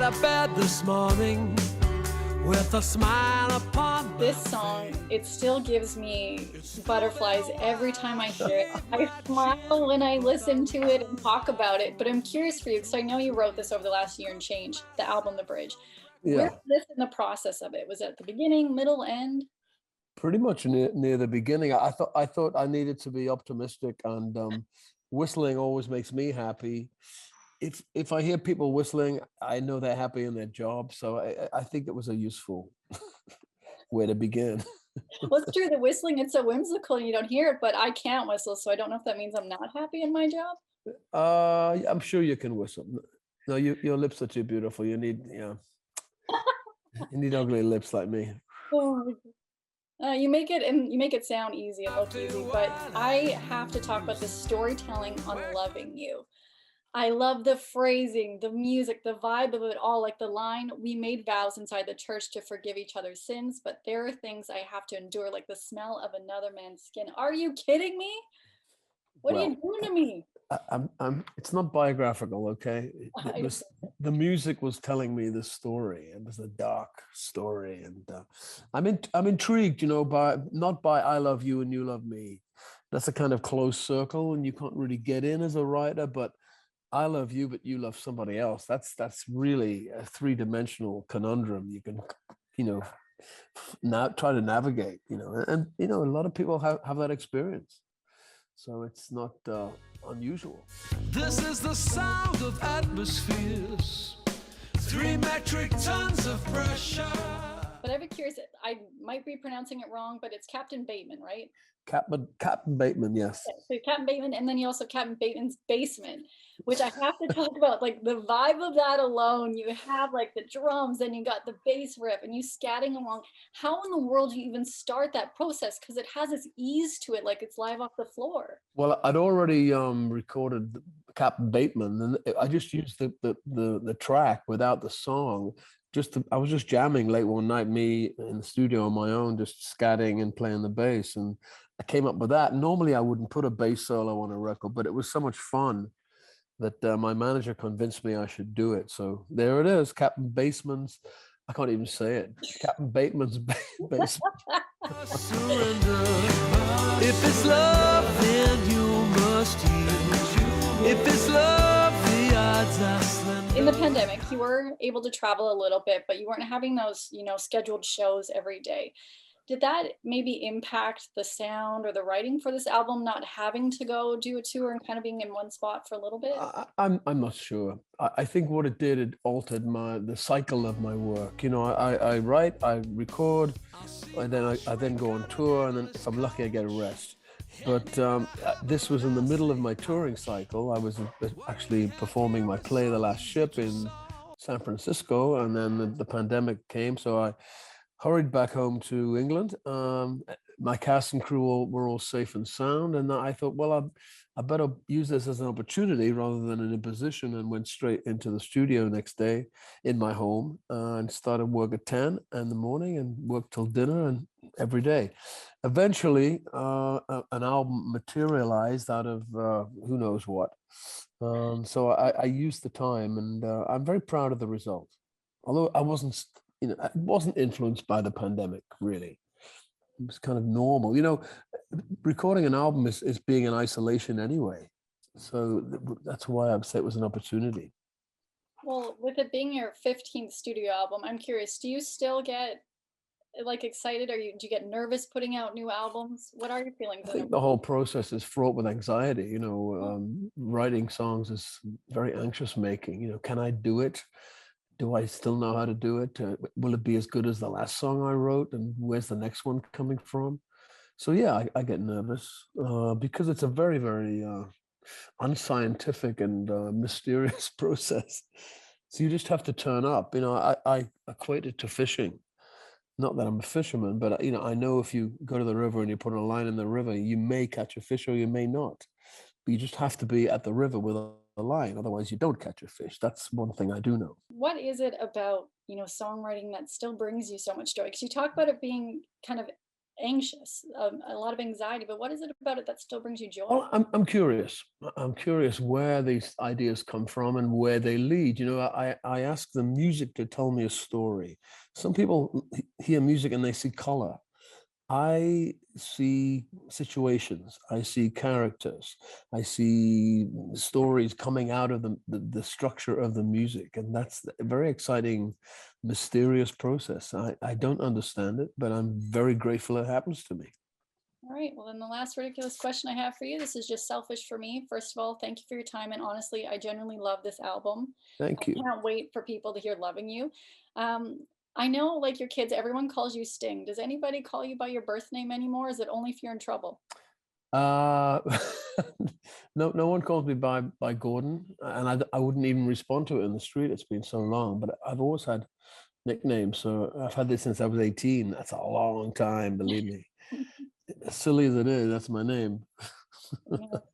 of bed this morning with a smile upon my This song, it still gives me butterflies every time I hear it. I smile when I listen to it and talk about it, but I'm curious for you because I know you wrote this over the last year and change, the album, The Bridge. Where Yeah, was this in the process of it? Was it at the beginning, middle, end? pretty much near the beginning. I thought I needed to be optimistic, and whistling always makes me happy. If I hear people whistling, I know they're happy in their job. So I think it was a useful way to begin. Well, it's true, the whistling, it's so whimsical and you don't hear it, but I can't whistle, so I don't know if that means I'm not happy in my job. I'm sure you can whistle. No, your lips are too beautiful. You need ugly lips like me. Oh, you make it and you make it sound easy and look easy, but I have to talk about the storytelling on Loving You. I love the phrasing, the music, the vibe of it all. Like the line, we made vows inside the church to forgive each other's sins, but there are things I have to endure, like the smell of another man's skin. Are you kidding me? What are you Well, doing to me? it's not biographical, okay? I don't The music was telling me the story. It was a dark story, and I'm intrigued, by not by I love you and you love me. That's a kind of closed circle, and you can't really get in as a writer. But I love you, but you love somebody else. That's really a three-dimensional conundrum. You can, you know, now try to navigate. A lot of people have that experience. So it's not unusual. This is the sound of atmospheres, 3 metric tons of pressure. But I'd be curious, I might be pronouncing it wrong, but it's Captain Bateman, right? Captain Bateman, yes. Okay, so Captain Bateman, and then you also Captain Bateman's Basement, which I have to talk about. Like the vibe of that alone, you have like the drums, and you got the bass riff, and you scatting along. How in the world do you even start that process? Because it has this ease to it, like it's live off the floor. Well, I'd already recorded Captain Bateman, and I just used the track without the song. I was just jamming late one night, me in the studio on my own, just scatting and playing the bass, and I came up with that. Normally, I wouldn't put a bass solo on a record, but it was so much fun that my manager convinced me I should do it. So there it is, Captain Baseman's. I can't even say it. Captain Bateman's basement. Surrender. If it's love, then you must yield. If it's love, the odds are slender. In the pandemic, you were able to travel a little bit, but you weren't having those, scheduled shows every day. Did that maybe impact the sound or the writing for this album, not having to go do a tour and kind of being in one spot for a little bit? I'm not sure. I think what it did, it altered the cycle of my work. I write, I record, and then I then go on tour, and then if I'm lucky, I get a rest. But this was in the middle of my touring cycle. I was actually performing my play, The Last Ship, in San Francisco, and then the pandemic came, so I hurried back home to England. My cast and crew were all safe and sound, and I thought, well, I better use this as an opportunity rather than an imposition, and went straight into the studio next day in my home and started work at 10 in the morning and worked till dinner and every day. Eventually, an album materialized out of who knows what. So I used the time, and I'm very proud of the result. Although I wasn't influenced by the pandemic, really. It was kind of normal. Recording an album is being in isolation anyway. So that's why I would say it was an opportunity. Well, with it being your 15th studio album, I'm curious, do you still get like excited? Do you get nervous putting out new albums? What are your feelings? I think the whole process is fraught with anxiety. Writing songs is very anxious making. Can I do it? Do I still know how to do it? Will it be as good as the last song I wrote? And where's the next one coming from? So yeah, I get nervous because it's a very, very unscientific and mysterious process. So you just have to turn up. I equate it to fishing. Not that I'm a fisherman, but I know if you go to the river and you put a line in the river, you may catch a fish or you may not. But you just have to be at the river with a line, otherwise you don't catch a fish. That's one thing I do know. What is it about, songwriting that still brings you so much joy? Because you talk about it being kind of anxious, a lot of anxiety, but what is it about it that still brings you joy? Well, I'm curious. I'm curious where these ideas come from and where they lead. You know, I ask the music to tell me a story. Some people hear music and they see color. I see situations, I see characters, I see stories coming out of the structure of the music. And that's a very exciting, mysterious process. I don't understand it, but I'm very grateful it happens to me. All right. Well, then the last ridiculous question I have for you, this is just selfish for me. First of all, thank you for your time. And honestly, I genuinely love this album. I Thank you. can't wait for people to hear Loving You. Um, I know, like your kids, everyone calls you Sting. Does anybody call you by your birth name anymore? Is it only if you're in trouble? Uh, no one calls me by Gordon, and I wouldn't even respond to it in the street. It's been so long, but I've always had nicknames. So I've had this since I was 18. That's a long time, believe me. As silly as it is, that's my name. Yeah, that's